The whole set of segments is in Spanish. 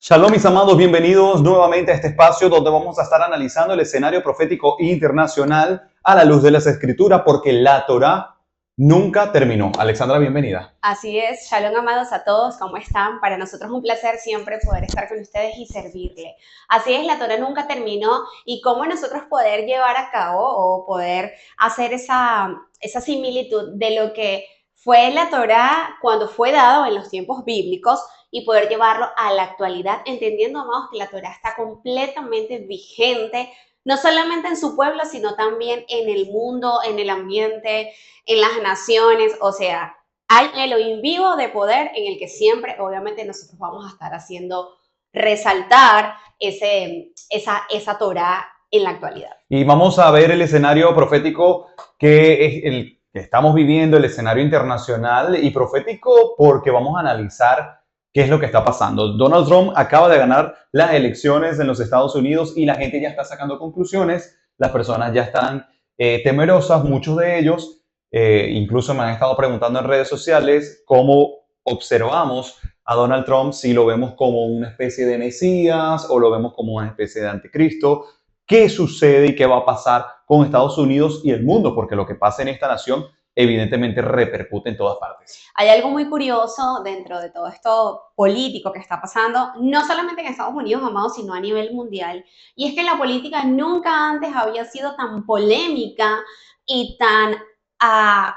Shalom, mis amados, bienvenidos nuevamente a este espacio donde vamos a estar analizando el escenario profético internacional a la luz de las Escrituras, porque la Torá nunca terminó. Alexandra, bienvenida. Así es, shalom amados a todos, ¿cómo están? Para nosotros es un placer siempre poder estar con ustedes y servirle. Así es, la Torá nunca terminó y cómo nosotros poder llevar a cabo o poder hacer esa similitud de lo que fue la Torá cuando fue dado en los tiempos bíblicos y poder llevarlo a la actualidad, entendiendo, amados, que la Torá está completamente vigente, no solamente en su pueblo, sino también en el mundo, en el ambiente, en las naciones, o sea, hay Elohim vivo de poder en el que siempre, obviamente, nosotros vamos a estar haciendo resaltar esa Torah en la actualidad. Y vamos a ver el escenario profético que es el que estamos viviendo, el escenario internacional y profético, porque vamos a analizar qué es lo que está pasando. Donald Trump acaba de ganar las elecciones en los Estados Unidos y la gente ya está sacando conclusiones, las personas ya están temerosas, muchos de ellos, incluso me han estado preguntando en redes sociales cómo observamos a Donald Trump, si lo vemos como una especie de Mesías o lo vemos como una especie de anticristo. ¿Qué sucede y qué va a pasar con Estados Unidos y el mundo? Porque lo que pasa en esta nación evidentemente repercute en todas partes. Hay algo muy curioso dentro de todo esto político que está pasando, no solamente en Estados Unidos, amados, sino a nivel mundial. Y es que la política nunca antes había sido tan polémica y tan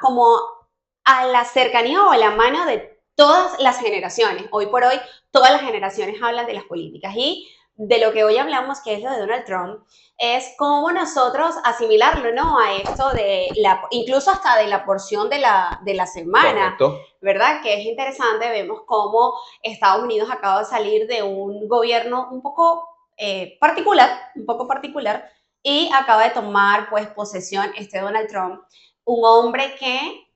como a la cercanía o a la mano de todas las generaciones. Hoy por hoy, todas las generaciones hablan de las políticas y de lo que hoy hablamos, que es lo de Donald Trump, es cómo nosotros asimilarlo, ¿no? A esto incluso hasta de la porción de la semana, Correcto. ¿verdad? Que es interesante, vemos cómo Estados Unidos acaba de salir de un gobierno un poco particular, y acaba de tomar, pues, posesión Donald Trump, un hombre que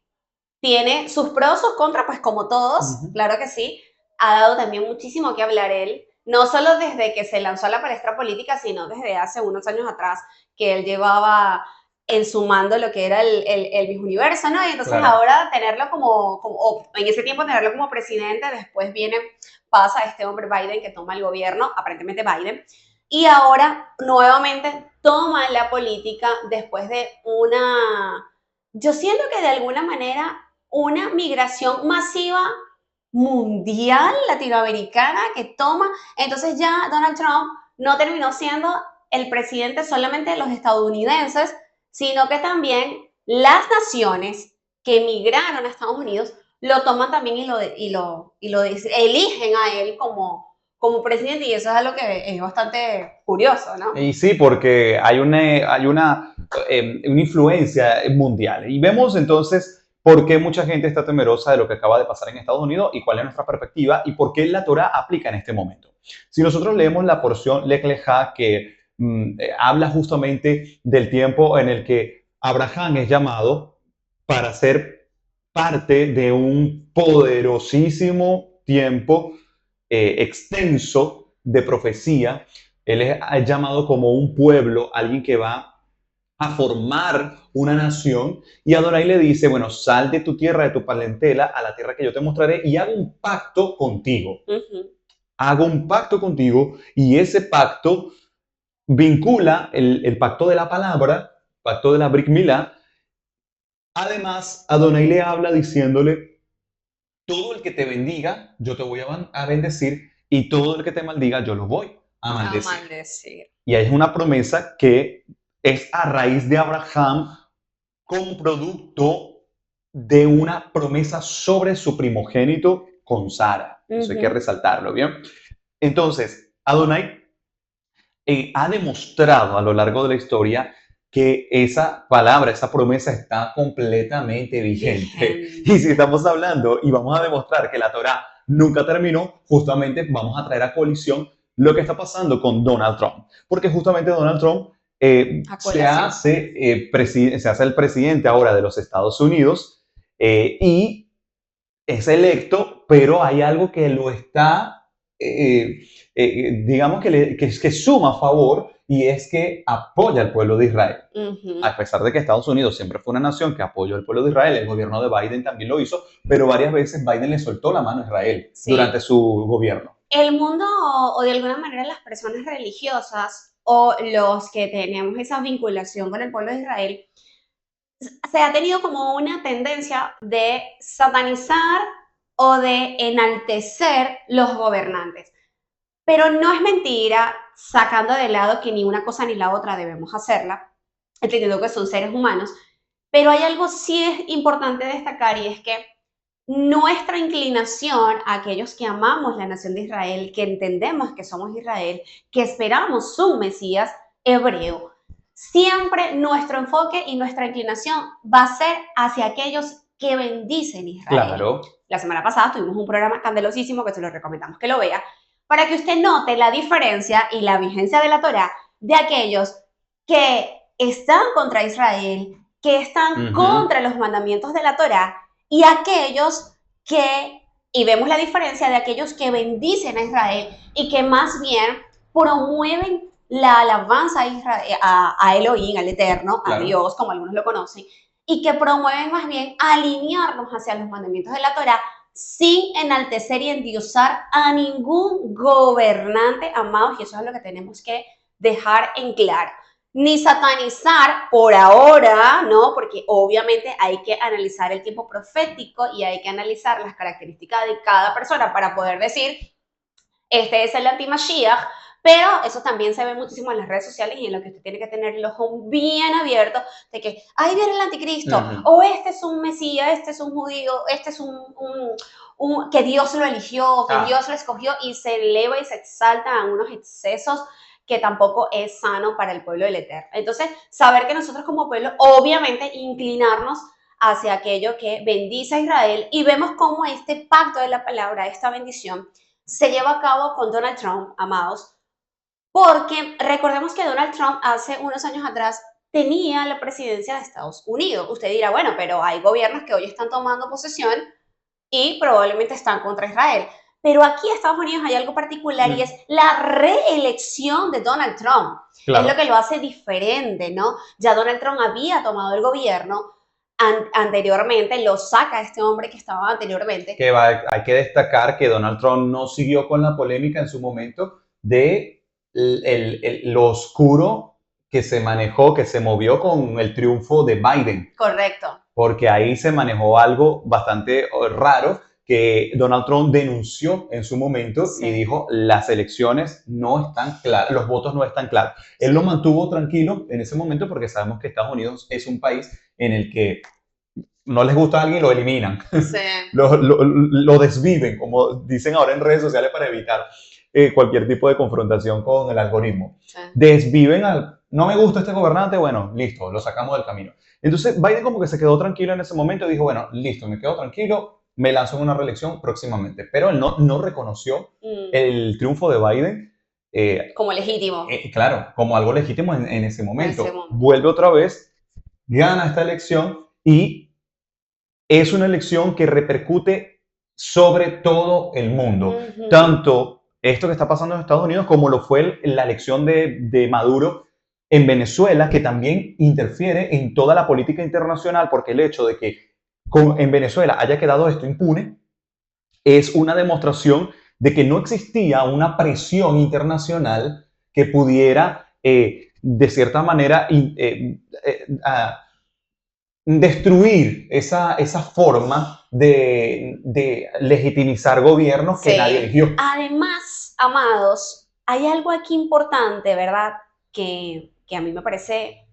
tiene sus pros, sus contras, pues como todos, claro que sí. Ha dado también muchísimo que hablar él, no solo desde que se lanzó a la palestra política, sino desde hace unos años atrás, que él llevaba en su mando lo que era el Miss Universo, ¿no? Y entonces Claro. ahora tenerlo o en ese tiempo tenerlo como presidente, después pasa este hombre Biden que toma el gobierno, aparentemente Biden, y ahora nuevamente toma la política después de yo siento que de alguna manera una migración masiva mundial, latinoamericana, que toma. Entonces ya Donald Trump no terminó siendo el presidente solamente de los estadounidenses, sino que también las naciones que emigraron a Estados Unidos lo toman también y lo eligen a él como presidente, y eso es algo que es bastante curioso, ¿no? Y sí, porque hay una influencia mundial. Y vemos entonces por qué mucha gente está temerosa de lo que acaba de pasar en Estados Unidos y cuál es nuestra perspectiva y por qué la Torá aplica en este momento. Si nosotros leemos la porción Lech Lejá, que habla justamente del tiempo en el que Abraham es llamado para ser parte de un poderosísimo tiempo extenso de profecía. Él es llamado como un pueblo, alguien que va a formar una nación. Y Adonai le dice, bueno, sal de tu tierra, de tu parentela, a la tierra que yo te mostraré y hago un pacto contigo. Hago un pacto contigo y ese pacto vincula el pacto de la palabra, pacto de la Brit Milá. Además, Adonai le habla diciéndole, todo el que te bendiga, yo te voy a bendecir, y todo el que te maldiga, yo lo voy a maldecir. Y es una promesa que es a raíz de Abraham como producto de una promesa sobre su primogénito con Sara. Eso hay que resaltarlo, ¿bien? Entonces, Adonai ha demostrado a lo largo de la historia que esa palabra, esa promesa está completamente vigente. Y si estamos hablando y vamos a demostrar que la Torá nunca terminó, justamente vamos a traer a colisión lo que está pasando con Donald Trump. Porque justamente Donald Trump se hace el presidente ahora de los Estados Unidos y es electo, pero hay algo que lo está, digamos que suma a favor, y es que apoya al pueblo de Israel. A pesar de que Estados Unidos siempre fue una nación que apoyó al pueblo de Israel, el gobierno de Biden también lo hizo, pero varias veces Biden le soltó la mano a Israel durante su gobierno. el mundo o de alguna manera las personas religiosas o los que tenemos esa vinculación con el pueblo de Israel, se ha tenido como una tendencia de satanizar o de enaltecer los gobernantes. Pero no es mentira, sacando de lado que ni una cosa ni la otra debemos hacerla, entendiendo que son seres humanos, pero hay algo sí es importante destacar y es que nuestra inclinación a aquellos que amamos la nación de Israel, que entendemos que somos Israel, que esperamos su Mesías hebreo, siempre nuestro enfoque y nuestra inclinación va a ser hacia aquellos que bendicen Israel. Claro. La semana pasada tuvimos un programa escandalosísimo que se lo recomendamos que lo vea, para que usted note la diferencia y la vigencia de la Torá de aquellos que están contra Israel, que están contra los mandamientos de la Torá, y aquellos que, y vemos la diferencia de aquellos que bendicen a Israel y que más bien promueven la alabanza a, Israel, a Elohim, al Eterno, claro, a Dios, como algunos lo conocen, y que promueven más bien alinearnos hacia los mandamientos de la Torá sin enaltecer y endiosar a ningún gobernante, amados, y eso es lo que tenemos que dejar en claro. Ni satanizar por ahora, ¿no? Porque obviamente hay que analizar el tiempo profético y hay que analizar las características de cada persona para poder decir, este es el anti-Mashiach, pero eso también se ve muchísimo en las redes sociales y en lo que usted tiene que tener el ojo bien abierto de que ahí viene el anticristo, o este es un mesías, este es un judío, este es que Dios lo eligió, que Dios lo escogió, y se eleva y se exalta a unos excesos que tampoco es sano para el pueblo del Eterno. Entonces, saber que nosotros como pueblo, obviamente, inclinarnos hacia aquello que bendice a Israel, y vemos cómo este pacto de la palabra, esta bendición, se lleva a cabo con Donald Trump, amados, porque recordemos que Donald Trump hace unos años atrás tenía la presidencia de Estados Unidos. Usted dirá, bueno, pero hay gobiernos que hoy están tomando posesión y probablemente están contra Israel. Pero aquí en Estados Unidos hay algo particular y es la reelección de Donald Trump. Claro. Es lo que lo hace diferente, ¿no? Ya Donald Trump había tomado el gobierno anteriormente, lo saca este hombre que estaba anteriormente. Hay que destacar que Donald Trump no siguió con la polémica en su momento de lo oscuro que se manejó, que se movió con el triunfo de Biden. Correcto. Porque ahí se manejó algo bastante raro que Donald Trump denunció en su momento, sí, y dijo, las elecciones no están claras, los votos no están claros. Sí. Él lo mantuvo tranquilo en ese momento porque sabemos que Estados Unidos es un país en el que no les gusta a alguien, lo eliminan. Sí. lo desviven, como dicen ahora en redes sociales, para evitar cualquier tipo de confrontación con el algoritmo. Sí. Desviven no me gusta este gobernante, bueno, listo, lo sacamos del camino. Entonces Biden como que se quedó tranquilo en ese momento y dijo, bueno, listo, me quedo tranquilo, me lanzo en una reelección próximamente. Pero él no reconoció el triunfo de Biden. Como legítimo. Claro, como algo legítimo en ese momento. Vuelve otra vez, gana esta elección y es una elección que repercute sobre todo el mundo. Tanto esto que está pasando en Estados Unidos como lo fue la elección de Maduro en Venezuela, que también interfiere en toda la política internacional, porque el hecho de que en Venezuela haya quedado esto impune es una demostración de que no existía una presión internacional que pudiera, de cierta manera, destruir esa forma de legitimizar gobiernos que nadie eligió. Además, amados, hay algo aquí importante, ¿verdad? Que a mí me parece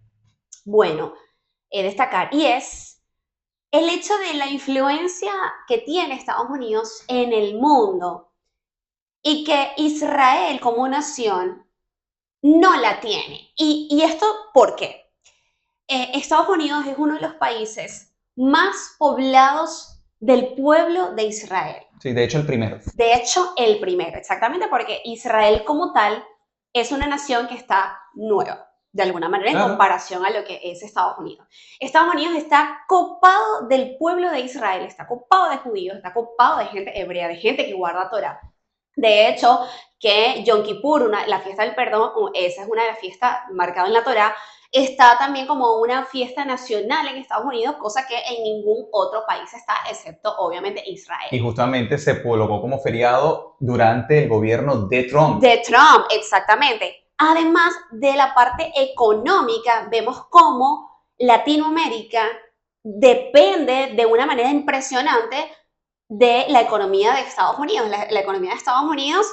bueno destacar, y es el hecho de la influencia que tiene Estados Unidos en el mundo y que Israel como nación no la tiene. ¿Y esto por qué? Estados Unidos es uno de los países más poblados del pueblo de Israel. Sí, de hecho el primero. De hecho el primero, exactamente, porque Israel como tal es una nación que está nueva, de alguna manera, claro, en comparación a lo que es Estados Unidos. Estados Unidos está copado del pueblo de Israel, está copado de judíos, está copado de gente hebrea, de gente que guarda Torah. De hecho, que Yom Kippur, la fiesta del perdón, esa es una de las fiestas marcadas en la Torah, está también como una fiesta nacional en Estados Unidos, cosa que en ningún otro país está, excepto obviamente Israel. Y justamente se colocó como feriado durante el gobierno de Trump. De Trump, exactamente. Además de la parte económica, vemos cómo Latinoamérica depende de una manera impresionante de la economía de Estados Unidos. La economía de Estados Unidos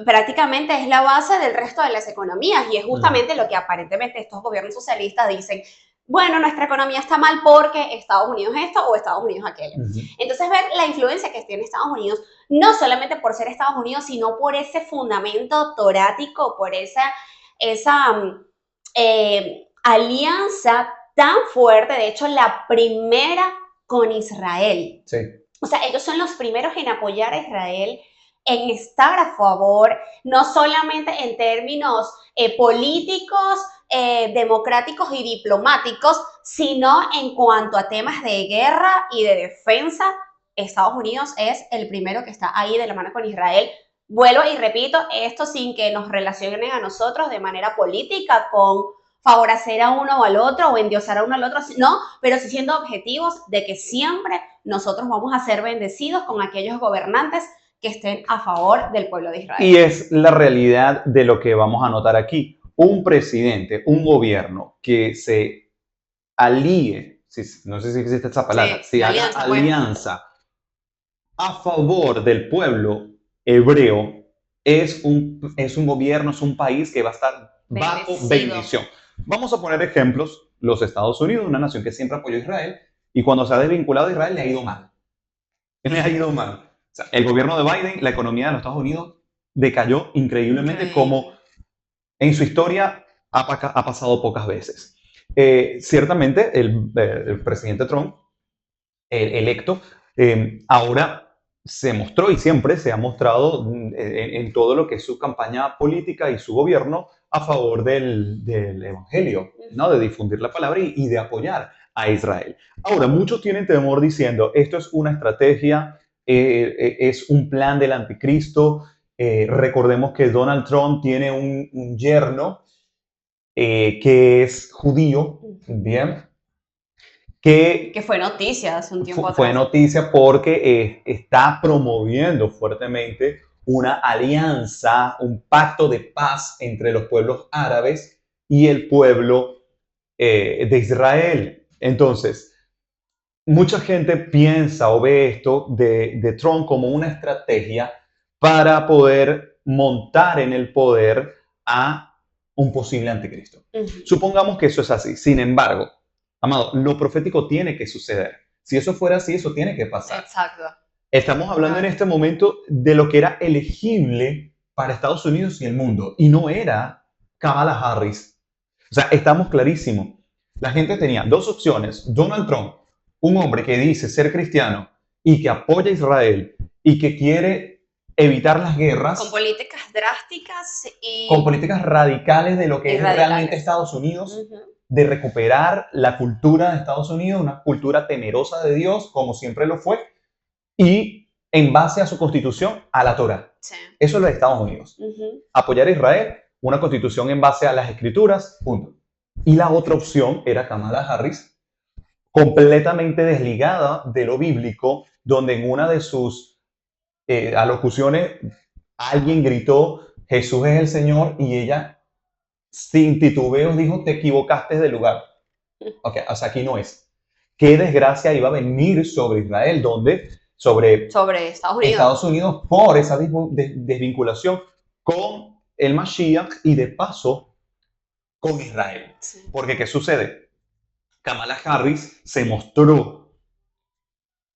prácticamente es la base del resto de las economías y es justamente lo que aparentemente estos gobiernos socialistas dicen. Bueno, nuestra economía está mal porque Estados Unidos esto o Estados Unidos aquello. Entonces, ver la influencia que tiene Estados Unidos, no solamente por ser Estados Unidos, sino por ese fundamento torático, por esa alianza tan fuerte, de hecho, la primera con Israel. Sí. O sea, ellos son los primeros en apoyar a Israel, en estar a favor, no solamente en términos políticos, democráticos y diplomáticos, sino en cuanto a temas de guerra y de defensa. Estados Unidos es el primero que está ahí de la mano con Israel. Vuelvo y repito, esto sin que nos relacionen a nosotros de manera política con favorecer a uno o al otro o endiosar a uno al otro, no, pero sí siendo objetivos de que siempre nosotros vamos a ser bendecidos con aquellos gobernantes que estén a favor del pueblo de Israel. Y es la realidad de lo que vamos a notar aquí. Un presidente, un gobierno que se alíe, no sé si existe esa palabra, Sí, se haga alianza a favor del pueblo hebreo, es un gobierno, es un país que va a estar bajo bendición. Vamos a poner ejemplos. Los Estados Unidos, una nación que siempre apoyó a Israel, y cuando se ha desvinculado de Israel le ha ido mal. Le ha ido mal. O sea, el gobierno de Biden, la economía de los Estados Unidos decayó increíblemente, como en su historia ha pasado pocas veces. Ciertamente, el presidente Trump, el electo, ahora se mostró y siempre se ha mostrado en todo lo que es su campaña política y su gobierno a favor del evangelio, ¿no? De difundir la palabra y de apoyar a Israel. Ahora, muchos tienen temor diciendo, esto es una estrategia, es un plan del anticristo. Recordemos que Donald Trump tiene un yerno que es judío, ¿bien? Que fue noticia hace un tiempo atrás. Fue noticia porque está promoviendo fuertemente una alianza, un pacto de paz entre los pueblos árabes y el pueblo de Israel. Entonces, mucha gente piensa o ve esto de Trump como una estrategia para poder montar en el poder a un posible anticristo. Supongamos que eso es así. Sin embargo, amado, lo profético tiene que suceder. Si eso fuera así, eso tiene que pasar. Exacto. Estamos hablando en este momento de lo que era elegible para Estados Unidos y el mundo, y no era Kamala Harris. O sea, estamos clarísimos. La gente tenía dos opciones. Donald Trump, un hombre que dice ser cristiano y que apoya a Israel y que quiere evitar las guerras. Con políticas drásticas y... Con políticas radicales de lo que es realmente Estados Unidos. De recuperar la cultura de Estados Unidos, una cultura temerosa de Dios, como siempre lo fue, y en base a su constitución, a la Torá. Sí. Eso es lo de Estados Unidos. Apoyar a Israel, una constitución en base a las escrituras, punto. Y la otra opción era Kamala Harris, completamente desligada de lo bíblico, donde en una de sus alocuciones alguien gritó, Jesús es el Señor, y ella sin titubeos dijo, te equivocaste de lugar. Okay, o sea, aquí no es. ¿Qué desgracia iba a venir sobre Israel? Sobre Estados Unidos por esa desvinculación con el Mashiach y de paso con Israel. Sí. Porque, ¿qué sucede? Kamala Harris se mostró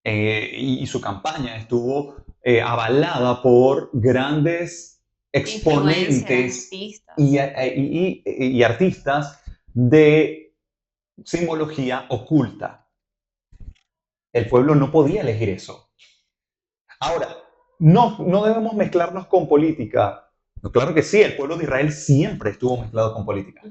y su campaña estuvo avalada por grandes exponentes y artistas de simbología oculta. El pueblo no podía elegir eso. Ahora, no debemos mezclarnos con política. No, claro que sí, el pueblo de Israel siempre estuvo mezclado con política.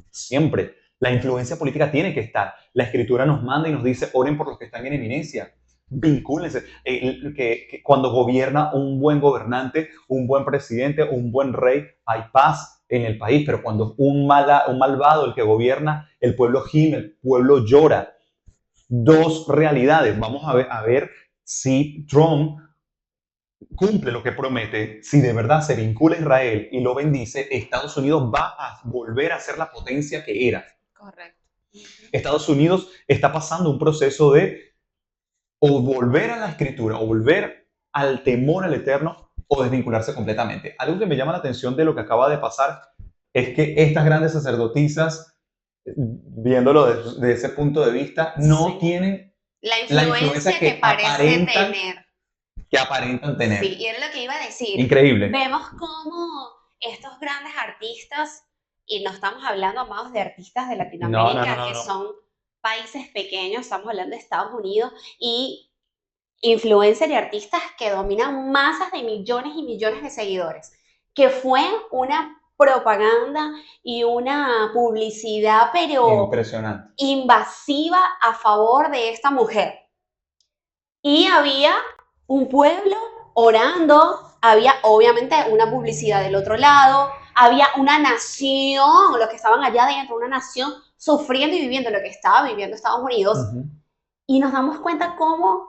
Siempre. La influencia política tiene que estar. La Escritura nos manda y nos dice, oren por los que están en eminencia. Vincúlense. Que cuando gobierna un buen gobernante, un buen presidente, un buen rey, hay paz en el país. Pero cuando un malvado el que gobierna, el pueblo gime, el pueblo llora. Dos realidades. Vamos a ver si Trump cumple lo que promete, si de verdad se vincula a Israel y lo bendice, Estados Unidos va a volver a ser la potencia que era. Correcto. Estados Unidos está pasando un proceso de o volver a la escritura, o volver al temor al eterno, o desvincularse completamente. Algo que me llama la atención de lo que acaba de pasar es que estas grandes sacerdotisas, viéndolo desde ese punto de vista, no tienen la la influencia que parece tener. Que aparentan tener. Sí, y era lo que iba a decir. Increíble. Vemos cómo estos grandes artistas, y no estamos hablando, amados, de artistas de Latinoamérica, que son países pequeños, estamos hablando de Estados Unidos, y influencers y artistas que dominan masas de millones y millones de seguidores, que fue una propaganda y una publicidad, pero impresionante, invasiva a favor de esta mujer. Y había un pueblo orando, había obviamente una publicidad del otro lado, había una nación, los que estaban allá dentro, una nación sufriendo y viviendo lo que estaba viviendo Estados Unidos. Y nos damos cuenta cómo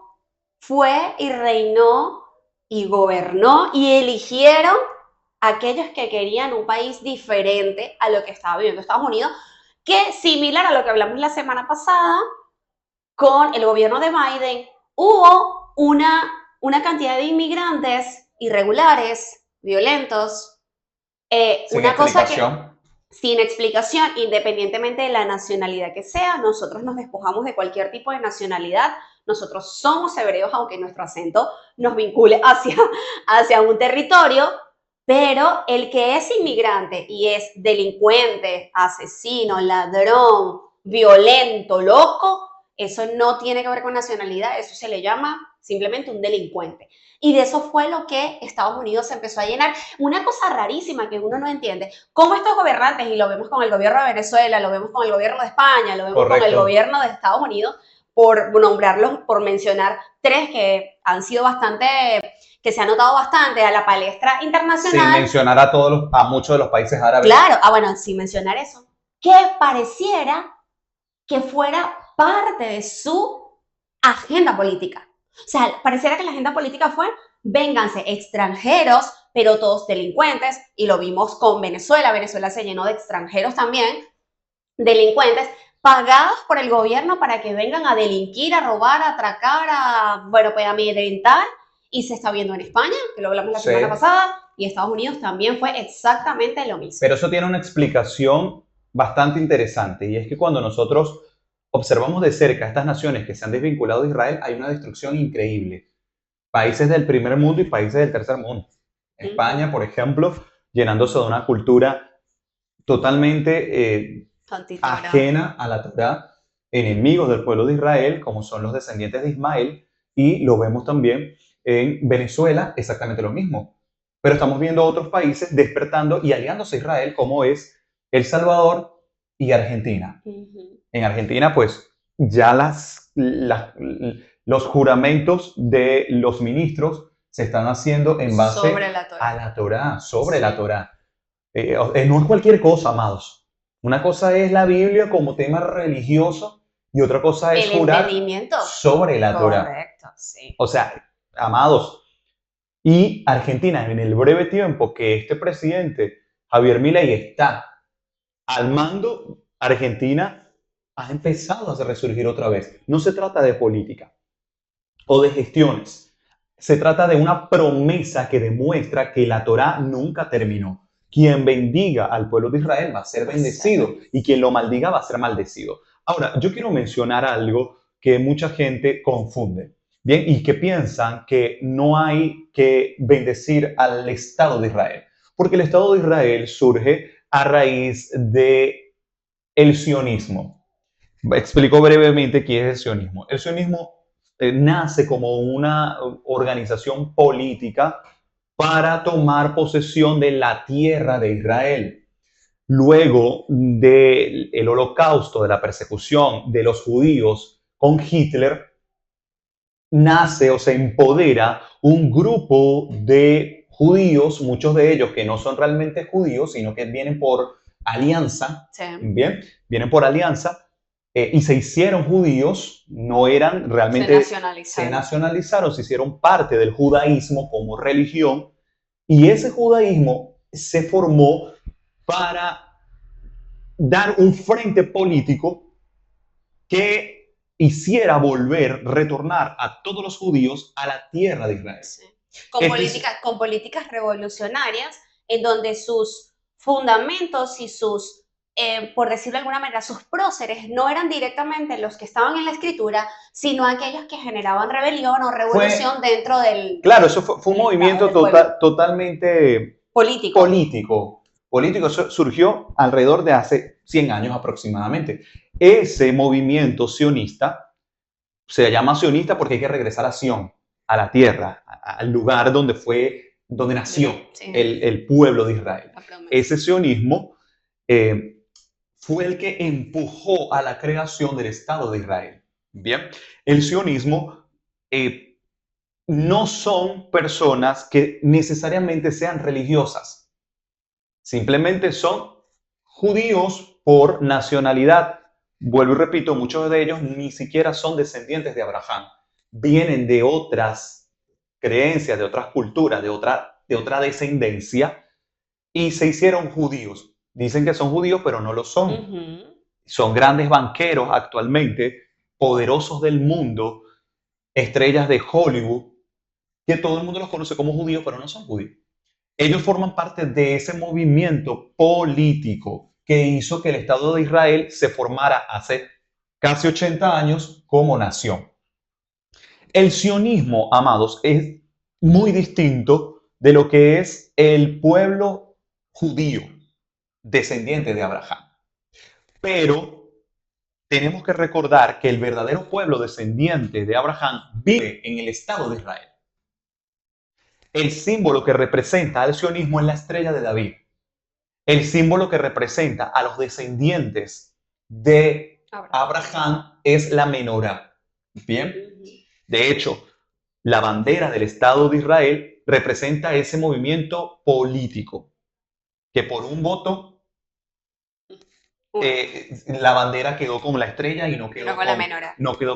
fue y reinó y gobernó y eligieron aquellos que querían un país diferente a lo que estaba viviendo Estados Unidos, que similar a lo que hablamos la semana pasada con el gobierno de Biden, hubo una cantidad de inmigrantes irregulares, violentos, una cosa que sin explicación, independientemente de la nacionalidad que sea, nosotros nos despojamos de cualquier tipo de nacionalidad, nosotros somos hebreos, aunque nuestro acento nos vincule hacia un territorio, pero el que es inmigrante y es delincuente, asesino, ladrón, violento, loco, eso no tiene que ver con nacionalidad, eso se le llama simplemente un delincuente. Y de eso fue lo que Estados Unidos se empezó a llenar. Una cosa rarísima que uno no entiende, cómo estos gobernantes, y lo vemos con el gobierno de Venezuela, lo vemos con el gobierno de España, lo vemos con el gobierno de Estados Unidos, por nombrarlos, por mencionar tres que han sido bastante, que se ha notado bastante a la palestra internacional. Sin mencionar a muchos de los países árabes. Claro, bueno, sin mencionar eso. Que pareciera que fuera parte de su agenda política. O sea, pareciera que la agenda política fue, vénganse extranjeros, pero todos delincuentes, y lo vimos con Venezuela. Venezuela se llenó de extranjeros también, delincuentes, pagados por el gobierno para que vengan a delinquir, a robar, a atracar, pues a amedrentar, y se está viendo en España, que lo hablamos la semana pasada, y Estados Unidos también fue exactamente lo mismo. Pero eso tiene una explicación bastante interesante, y es que cuando nosotros observamos de cerca estas naciones que se han desvinculado de Israel, hay una destrucción increíble. Países del primer mundo y países del tercer mundo. España, por ejemplo, llenándose de una cultura totalmente ajena a la Torá, enemigos del pueblo de Israel, como son los descendientes de Ismael, y lo vemos también en Venezuela, exactamente lo mismo. Pero estamos viendo otros países despertando y aliándose a Israel, como es El Salvador y Argentina. En Argentina, pues, ya los juramentos de los ministros se están haciendo en base a la Torá, sobre la Torá. No es cualquier cosa, amados. Una cosa es la Biblia como tema religioso y otra cosa es jurar sobre la Torá. Correcto, sí. O sea, amados, y Argentina, en el breve tiempo que este presidente, Javier Milei, está al mando, Argentina ha empezado a resurgir otra vez. No se trata de política o de gestiones. Se trata de una promesa que demuestra que la Torá nunca terminó. Quien bendiga al pueblo de Israel va a ser bendecido y quien lo maldiga va a ser maldecido. Ahora, yo quiero mencionar algo que mucha gente confunde, ¿bien? Y que piensan que no hay que bendecir al Estado de Israel, porque el Estado de Israel surge a raíz de el sionismo. Explico brevemente qué es el sionismo. El sionismo nace como una organización política para tomar posesión de la tierra de Israel. Luego del holocausto, de la persecución de los judíos con Hitler, nace o se empodera un grupo de judíos, muchos de ellos que no son realmente judíos, sino que vienen por alianza, Sí. ¿bien? Vienen por alianza y se hicieron judíos, no eran Se realmente, se nacionalizaron. nacionalizaron, se hicieron parte del judaísmo como religión y ese judaísmo se formó para dar un frente político que hiciera volver, retornar a todos los judíos a la tierra de Israel. Sí. Con políticas revolucionarias en donde sus fundamentos y sus, por decirlo de alguna manera, sus próceres no eran directamente los que estaban en la escritura, sino aquellos que generaban rebelión o revolución dentro del... Claro, eso fue un movimiento totalmente político. Político surgió alrededor de hace 100 años aproximadamente. Ese movimiento sionista se llama sionista porque hay que regresar a Sion, a la tierra, al lugar donde nació Sí. el pueblo de Israel. Ese sionismo fue el que empujó a la creación del Estado de Israel. Bien, el sionismo no son personas que necesariamente sean religiosas. Simplemente son judíos por nacionalidad. Vuelvo y repito, muchos de ellos ni siquiera son descendientes de Abraham. Vienen de otras creencias, de otras culturas, de otra descendencia y se hicieron judíos. Dicen que son judíos, pero no lo son. Son grandes banqueros actualmente, poderosos del mundo, estrellas de Hollywood, que todo el mundo los conoce como judíos, pero no son judíos. Ellos forman parte de ese movimiento político que hizo que el Estado de Israel se formara hace casi 80 años como nación. El sionismo, amados, es muy distinto de lo que es el pueblo judío, descendiente de Abraham. Pero tenemos que recordar que el verdadero pueblo descendiente de Abraham vive en el Estado de Israel. El símbolo que representa al sionismo es la estrella de David. El símbolo que representa a los descendientes de Abraham es la menorá. Bien, de hecho, la bandera del Estado de Israel representa ese movimiento político que por un voto la bandera quedó con la estrella y no quedó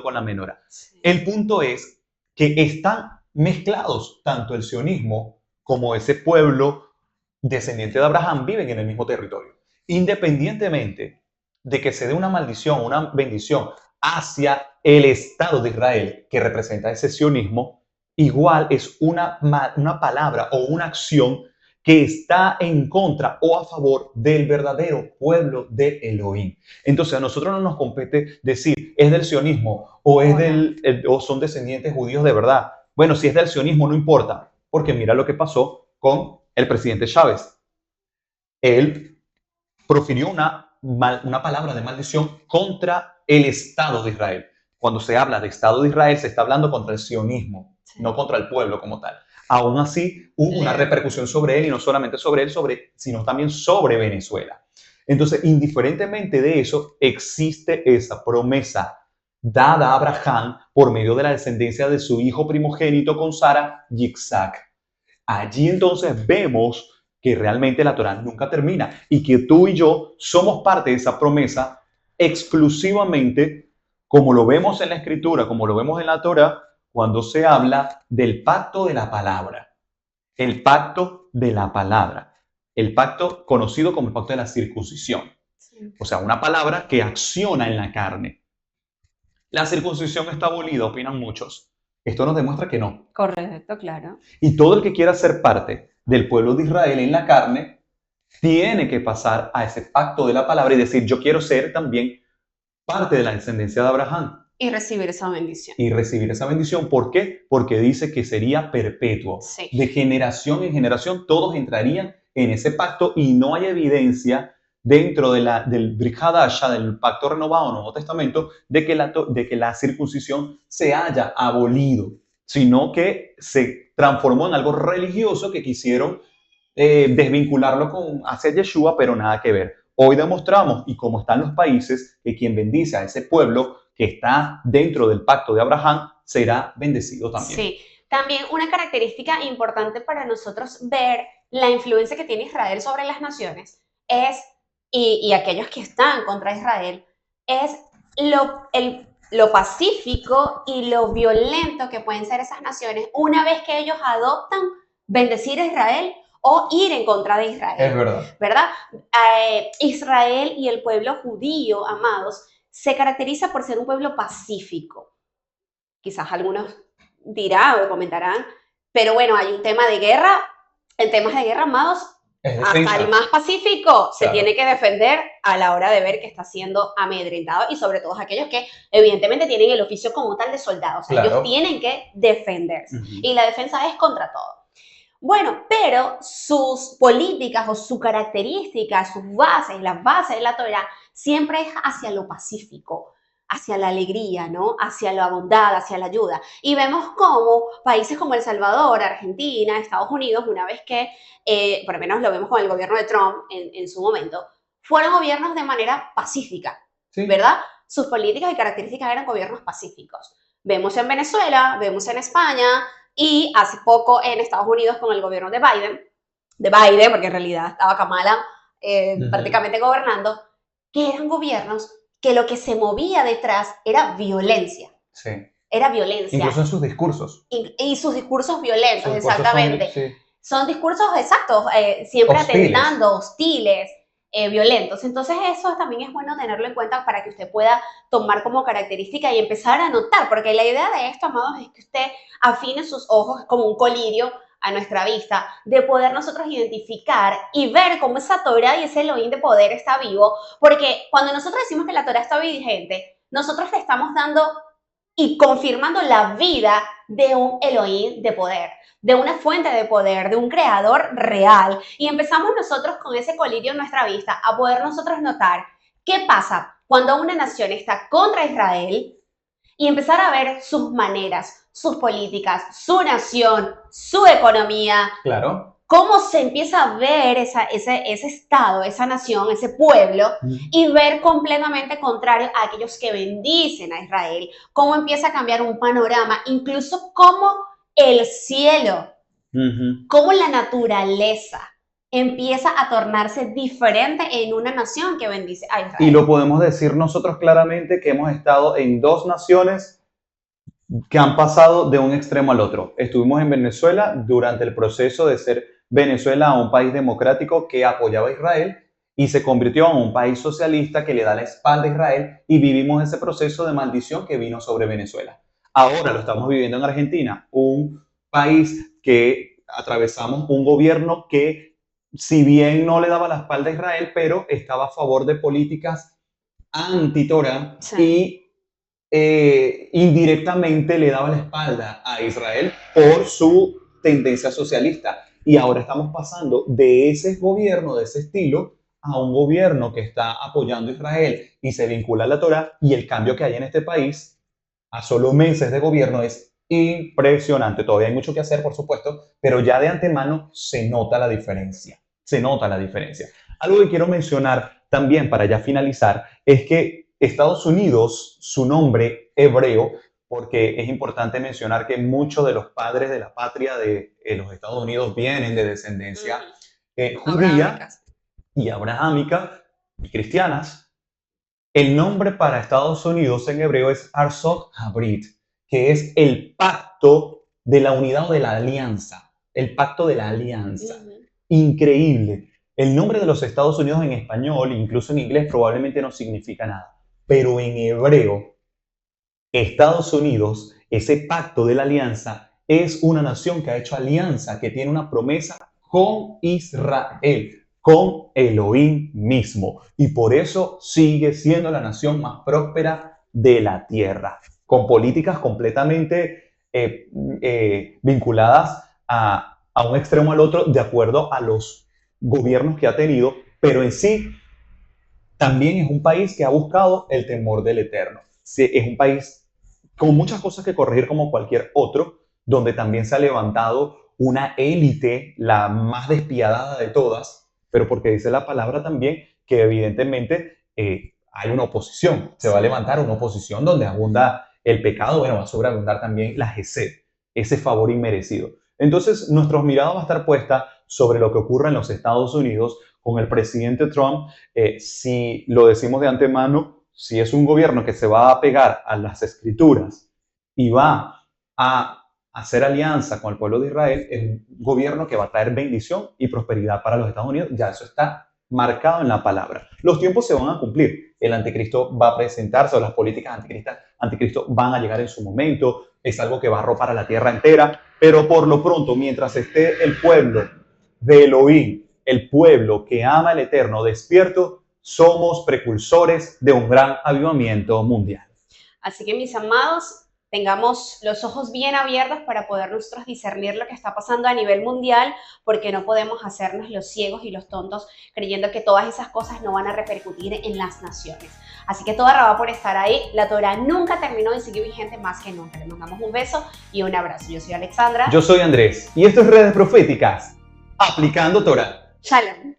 con la menorá. Sí. El punto es que están mezclados tanto el sionismo como ese pueblo descendiente de Abraham viven en el mismo territorio. Independientemente de que se dé una maldición, una bendición hacia el Estado de Israel que representa ese sionismo, igual es una palabra o una acción que está en contra o a favor del verdadero pueblo de Elohim. Entonces a nosotros no nos compete decir es del sionismo o o son descendientes judíos de verdad. Bueno, si es del sionismo no importa, porque mira lo que pasó con el presidente Chávez. Él profirió una palabra de maldición contra el Estado de Israel. Cuando se habla de Estado de Israel, se está hablando contra el sionismo, no contra el pueblo como tal. Aún así, hubo una repercusión sobre él, y no solamente sobre él, sino también sobre Venezuela. Entonces, indiferentemente de eso, existe esa promesa dada a Abraham por medio de la descendencia de su hijo primogénito con Sara, Yitzhak. Allí entonces vemos que realmente la Torá nunca termina y que tú y yo somos parte de esa promesa exclusivamente, como lo vemos en la Escritura, como lo vemos en la Torá, cuando se habla del pacto de la palabra. El pacto de la palabra. El pacto conocido como el pacto de la circuncisión. O sea, una palabra que acciona en la carne. La circuncisión está abolida, opinan muchos. Esto nos demuestra que no. Correcto, claro. Y todo el que quiera ser parte del pueblo de Israel en la carne, tiene que pasar a ese pacto de la palabra y decir, yo quiero ser también parte de la descendencia de Abraham. Y recibir esa bendición. Y recibir esa bendición. ¿Por qué? Porque dice que sería perpetuo. Sí. De generación en generación todos entrarían en ese pacto y no hay evidencia dentro del Brit Hadasha, del pacto renovado, Nuevo Testamento, de que la circuncisión se haya abolido, sino que se transformó en algo religioso que quisieron desvincularlo hacia Yeshua, pero nada que ver. Hoy demostramos, y como están los países, que quien bendice a ese pueblo que está dentro del pacto de Abraham será bendecido también. Sí, también una característica importante para nosotros ver la influencia que tiene Israel sobre las naciones es, y aquellos que están contra Israel, es lo pacífico y lo violento que pueden ser esas naciones una vez que ellos adoptan bendecir a Israel o ir en contra de Israel. Es verdad. ¿Verdad? Israel y el pueblo judío, amados, se caracteriza por ser un pueblo pacífico. Quizás algunos dirán o comentarán, pero bueno, hay un tema de guerra. En temas de guerra, amados, hasta el más pacífico se tiene que defender a la hora de ver que está siendo amedrentado, y sobre todo aquellos que evidentemente tienen el oficio como tal de soldados. O sea, ellos tienen que defenderse. Y la defensa es contra todo. Bueno, pero sus políticas o su característica, sus bases, las bases de la Torá, siempre es hacia lo pacífico, hacia la alegría, ¿no? Hacia la bondad, hacia la ayuda. Y vemos cómo países como El Salvador, Argentina, Estados Unidos, una vez que, por lo menos lo vemos con el gobierno de Trump en su momento, fueron gobiernos de manera pacífica, ¿verdad? Sus políticas y características eran gobiernos pacíficos. Vemos en Venezuela, vemos en España, y hace poco en Estados Unidos con el gobierno de Biden, porque en realidad estaba Kamala prácticamente gobernando, que eran gobiernos que lo que se movía detrás era violencia. Sí. Era violencia. Incluso en sus discursos. Y sus discursos violentos, exactamente. Son discursos exactos, siempre atentando, hostiles, violentos. Entonces eso también es bueno tenerlo en cuenta para que usted pueda tomar como característica y empezar a notar, porque la idea de esto, amados, es que usted afine sus ojos como un colirio a nuestra vista, de poder nosotros identificar y ver cómo esa Torá y ese Elohim de poder está vivo, porque cuando nosotros decimos que la Torá está vigente, nosotros le estamos dando y confirmando la vida de un Elohim de poder, de una fuente de poder, de un creador real. Y empezamos nosotros con ese colirio en nuestra vista a poder nosotros notar qué pasa cuando una nación está contra Israel y empezar a ver sus maneras, sus políticas, su nación, su economía. Claro. Cómo se empieza a ver ese estado, esa nación, ese pueblo, y ver completamente contrario a aquellos que bendicen a Israel. Cómo empieza a cambiar un panorama, incluso cómo el cielo, cómo la naturaleza empieza a tornarse diferente en una nación que bendice a Israel. Y lo podemos decir nosotros claramente que hemos estado en dos naciones que han pasado de un extremo al otro. Estuvimos en Venezuela durante el proceso de ser Venezuela a un país democrático que apoyaba a Israel y se convirtió en un país socialista que le da la espalda a Israel, y vivimos ese proceso de maldición que vino sobre Venezuela. Ahora lo estamos viviendo en Argentina, un país que atravesamos un gobierno que, si bien no le daba la espalda a Israel, pero estaba a favor de políticas anti-Torá y indirectamente le daba la espalda a Israel por su tendencia socialista. Y ahora estamos pasando de ese gobierno, de ese estilo, a un gobierno que está apoyando a Israel y se vincula a la Torá, y el cambio que hay en este país a solo meses de gobierno es impresionante. Todavía hay mucho que hacer, por supuesto, pero ya de antemano se nota la diferencia. Se nota la diferencia. Algo que quiero mencionar también para ya finalizar es que Estados Unidos, su nombre hebreo, porque es importante mencionar que muchos de los padres de la patria de los Estados Unidos vienen de descendencia judía y abrahámica y cristianas. El nombre para Estados Unidos en hebreo es Arzot Habrit, que es el pacto de la unidad o de la alianza. El pacto de la alianza. Increíble. El nombre de los Estados Unidos en español, incluso en inglés, probablemente no significa nada. Pero en hebreo, Estados Unidos, ese pacto de la alianza, es una nación que ha hecho alianza, que tiene una promesa con Israel, con Elohim mismo. Y por eso sigue siendo la nación más próspera de la tierra, con políticas completamente vinculadas a un extremo al otro, de acuerdo a los gobiernos que ha tenido, pero en sí también es un país que ha buscado el temor del Eterno. Es un país con muchas cosas que corregir como cualquier otro, donde también se ha levantado una élite, la más despiadada de todas, pero porque dice la palabra también que evidentemente hay una oposición. Se va a levantar una oposición donde abunda el pecado, bueno, va a sobreabundar también la gesed, ese favor inmerecido. Entonces, nuestra mirada va a estar puesta sobre lo que ocurre en los Estados Unidos con el presidente Trump. Si lo decimos de antemano, si es un gobierno que se va a pegar a las escrituras y va a hacer alianza con el pueblo de Israel, es un gobierno que va a traer bendición y prosperidad para los Estados Unidos. Ya eso está marcado en la palabra. Los tiempos se van a cumplir. El anticristo va a presentarse, o las políticas anticristo van a llegar en su momento. Es algo que va a arropar a la tierra entera. Pero por lo pronto, mientras esté el pueblo de Elohim, el pueblo que ama al Eterno despierto, somos precursores de un gran avivamiento mundial. Así que, mis amados, tengamos los ojos bien abiertos para poder nosotros discernir lo que está pasando a nivel mundial, porque no podemos hacernos los ciegos y los tontos creyendo que todas esas cosas no van a repercutir en las naciones. Así que toda Rabá por estar ahí. La Torah nunca terminó y sigue vigente más que nunca. Les mandamos un beso y un abrazo. Yo soy Alexandra. Yo soy Andrés. Y esto es Redes Proféticas, aplicando Torah. Shalom.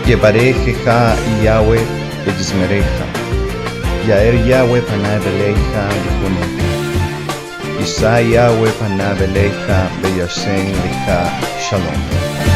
Yevarejeja Yahweh Yismereja, Yaer Yahweh Panav Eleja Yihuneja, Yisai Yahweh Panav Eleja Beyashem Lecha Shalom.